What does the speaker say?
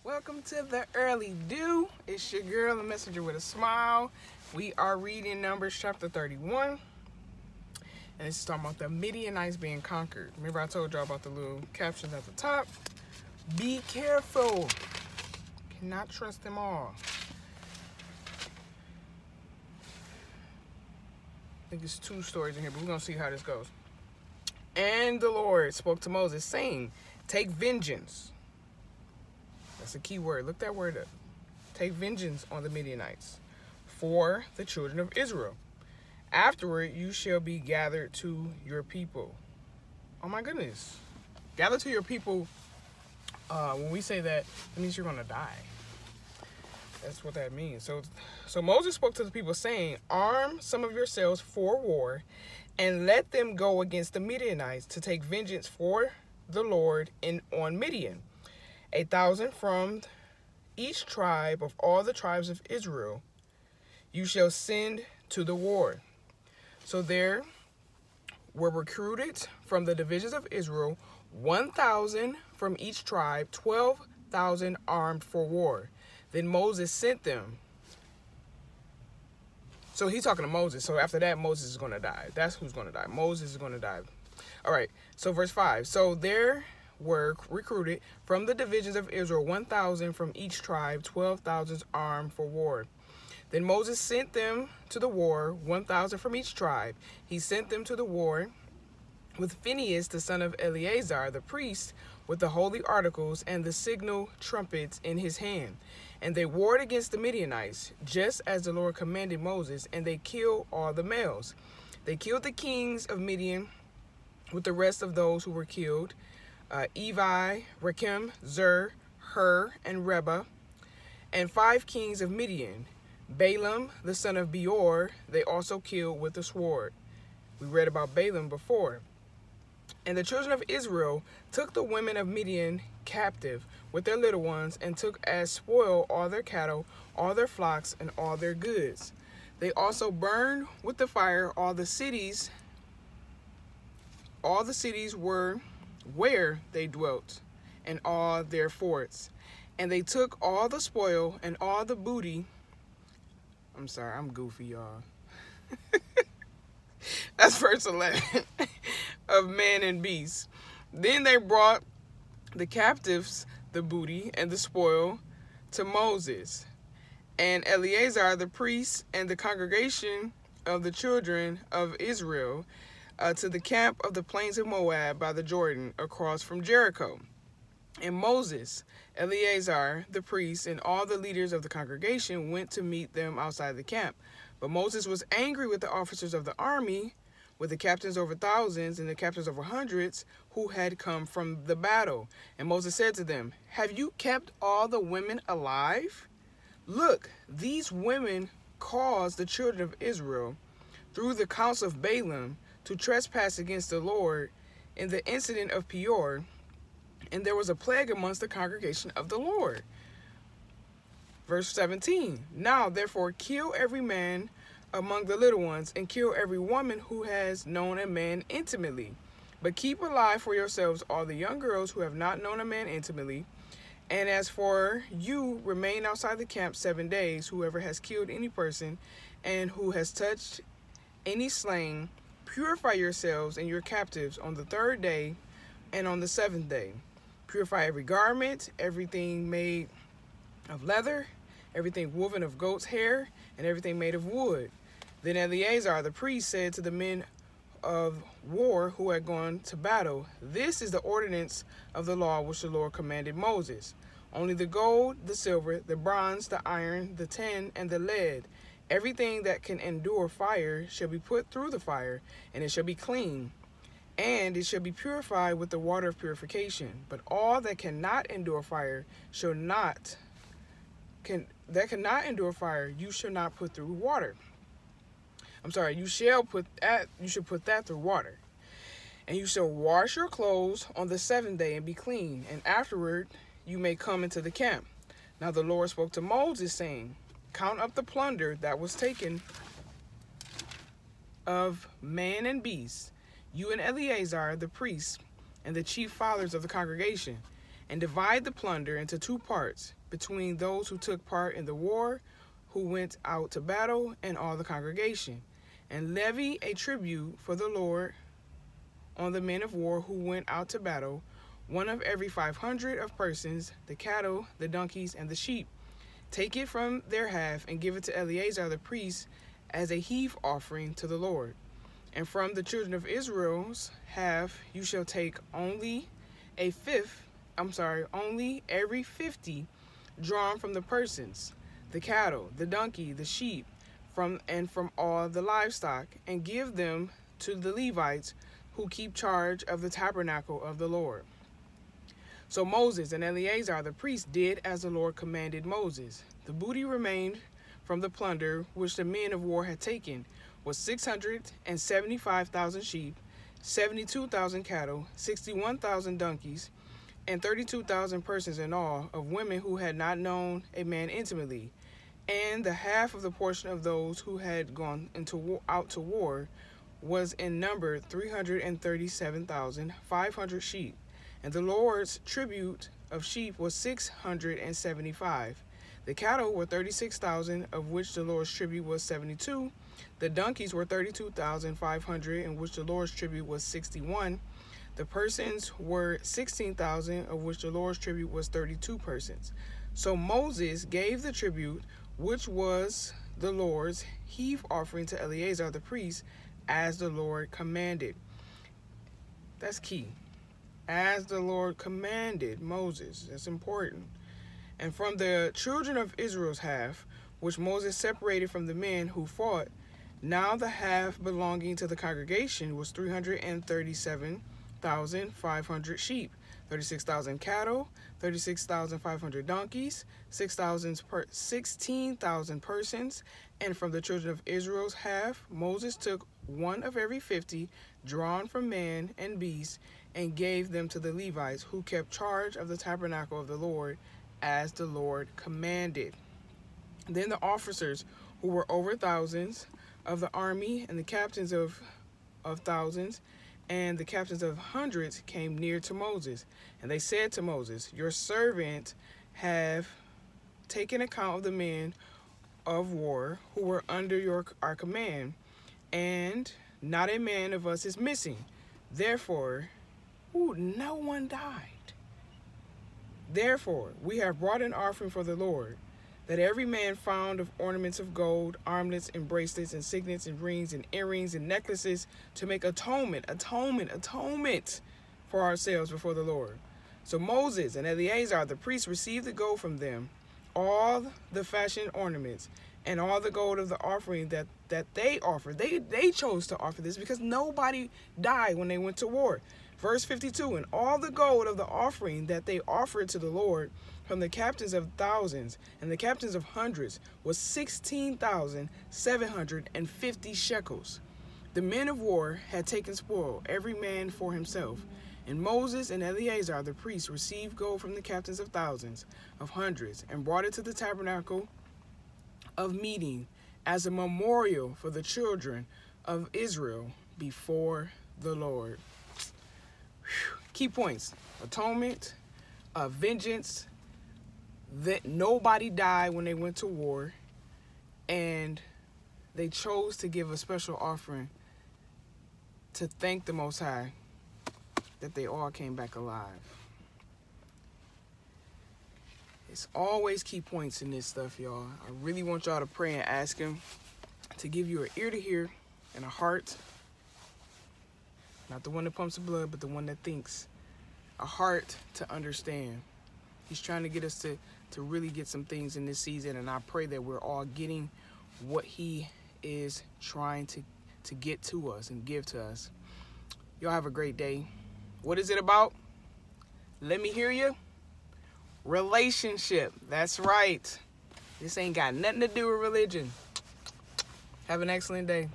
Welcome to the early dew. It's your girl, the messenger with a smile. We are reading Numbers chapter 31. And it's talking about the Midianites being conquered. Remember I told y'all about the little captions at the top? Be careful. Cannot trust them all. I think it's 2 stories in here, but we're going to see how this goes. And the Lord spoke to Moses, saying, take vengeance. That's a key word. Look that word up. Take vengeance on the Midianites for the children of Israel. Afterward, you shall be gathered to your people. Oh my goodness. Gather to your people. When we say that, it means you're going to die. That's what that means. So Moses spoke to the people saying, arm some of yourselves for war and let them go against the Midianites to take vengeance for the Lord on Midian. 1,000 from each tribe of all the tribes of Israel you shall send to the war. So there were recruited from the divisions of Israel 1,000 from each tribe, 12,000 armed for war. Then Moses sent them. So he's talking to Moses. So after that, Moses is going to die. That's who's going to die. Moses is going to die. All right. So verse 5. So there were recruited from the divisions of Israel 1,000 from each tribe, 12,000 armed for war. Then Moses sent them to the war, 1,000 from each tribe. He sent them to the war with Phinehas, the son of Eleazar, the priest, with the holy articles and the signal trumpets in his hand. And they warred against the Midianites, just as the Lord commanded Moses, and they killed all the males. They killed the kings of Midian with the rest of those who were killed, Evi, Rechem, Zur, Hur, and Reba, and 5 kings of Midian. Balaam, the son of Beor, they also killed with the sword. We read about Balaam before. And the children of Israel took the women of Midian captive with their little ones, and took as spoil all their cattle, all their flocks, and all their goods. They also burned with the fire all the cities were where they dwelt, and all their forts. And they took all the spoil and all the booty. I'm sorry, I'm goofy, y'all. That's verse 11. Of man and beast. Then they brought the captives, the booty, and the spoil to Moses and Eleazar the priest and the congregation of the children of Israel to the camp of the plains of Moab by the Jordan, across from Jericho. And Moses, Eleazar the priest, and all the leaders of the congregation went to meet them outside the camp. But Moses was angry with the officers of the army, with the captains over thousands and the captains over hundreds, who had come from the battle. And Moses said to them, have you kept all the women alive? Look, these women caused the children of Israel, through the counsel of Balaam, to trespass against the Lord in the incident of Peor, and there was a plague amongst the congregation of the Lord. Verse 17, now therefore kill every man among the little ones, and kill every woman who has known a man intimately. But keep alive for yourselves all the young girls who have not known a man intimately. And as for you, remain outside the camp 7 days, whoever has killed any person, and who has touched any slain. Purify yourselves and your captives on the 3rd day and on the 7th day. Purify every garment, everything made of leather, everything woven of goat's hair, and everything made of wood. Then Eleazar the priest said to the men of war who had gone to battle, this is the ordinance of the law which the Lord commanded Moses. Only the gold, the silver, the bronze, the iron, the tin, and the lead, everything that can endure fire shall be put through the fire, and it shall be clean, and it shall be purified with the water of purification. But all that cannot endure fire cannot endure fire, you shall not put through water. You should put that through water. And you shall wash your clothes on the 7th day and be clean, and afterward you may come into the camp. Now the Lord spoke to Moses, saying, count up the plunder that was taken of man and beast, you and Eleazar the priest, and the chief fathers of the congregation, and divide the plunder into 2 parts between those who took part in the war, who went out to battle, and all the congregation, and levy a tribute for the Lord on the men of war who went out to battle, 1 of every 500 of persons, the cattle, the donkeys, and the sheep. Take it from their half and give it to Eleazar the priest as a heave offering to the Lord. And from the children of Israel's half you shall take only only every 50 drawn from the persons, the cattle, the donkey, the sheep, from all the livestock, and give them to the Levites who keep charge of the tabernacle of the Lord. So Moses and Eleazar the priest did as the Lord commanded Moses. The booty remained from the plunder which the men of war had taken was 675,000 sheep, 72,000 cattle, 61,000 donkeys, and 32,000 persons in all, of women who had not known a man intimately, and the half of the portion of those who had gone out to war was in number 337,500 sheep. And the Lord's tribute of sheep was 675. The cattle were 36,000, of which the Lord's tribute was 72. The donkeys were 32,500, in which the Lord's tribute was 61. The persons were 16,000, of which the Lord's tribute was 32 persons. So Moses gave the tribute, which was the Lord's heave offering, to Eleazar the priest, as the Lord commanded. That's key. As the Lord commanded Moses. That's important. And from the children of Israel's half, which Moses separated from the men who fought, now the half belonging to the congregation was 337,500 sheep, 36,000 cattle, 36,500 donkeys, 16,000 persons. And from the children of Israel's half, Moses took 1 of every 50 drawn from man and beast, and gave them to the Levites who kept charge of the tabernacle of the Lord, as the Lord commanded. Then the officers who were over thousands of the army, and the captains of thousands, and the captains of hundreds came near to Moses. And they said to Moses, Your servant have taken account of the men of war who were under our command, and not a man of us is missing. Therefore, no one died. Therefore, we have brought an offering for the Lord, that every man found of ornaments of gold, armlets and bracelets and signets and rings and earrings and necklaces, to make atonement for ourselves before the Lord. So Moses and Eleazar the priest received the gold from them, all the fashioned ornaments, and all the gold of the offering that they offered. They chose to offer this because nobody died when they went to war. Verse 52, and all the gold of the offering that they offered to the Lord from the captains of thousands and the captains of hundreds was 16,750 shekels. The men of war had taken spoil, every man for himself. And Moses and Eleazar the priest received gold from the captains of thousands, of hundreds, and brought it to the tabernacle of meeting as a memorial for the children of Israel before the Lord. Key points: atonement, vengeance, that nobody died when they went to war, and they chose to give a special offering to thank the Most High that they all came back alive. It's always key points in this stuff, y'all. I really want y'all to pray and ask him to give you an ear to hear and a heart. Not the one that pumps the blood, but the one that thinks. A heart to understand. He's trying to get us to really get some things in this season, and I pray that we're all getting what he is trying to get to us and give to us. Y'all have a great day. What is it about? Let me hear you. Relationship. That's right. This ain't got nothing to do with religion. Have an excellent day.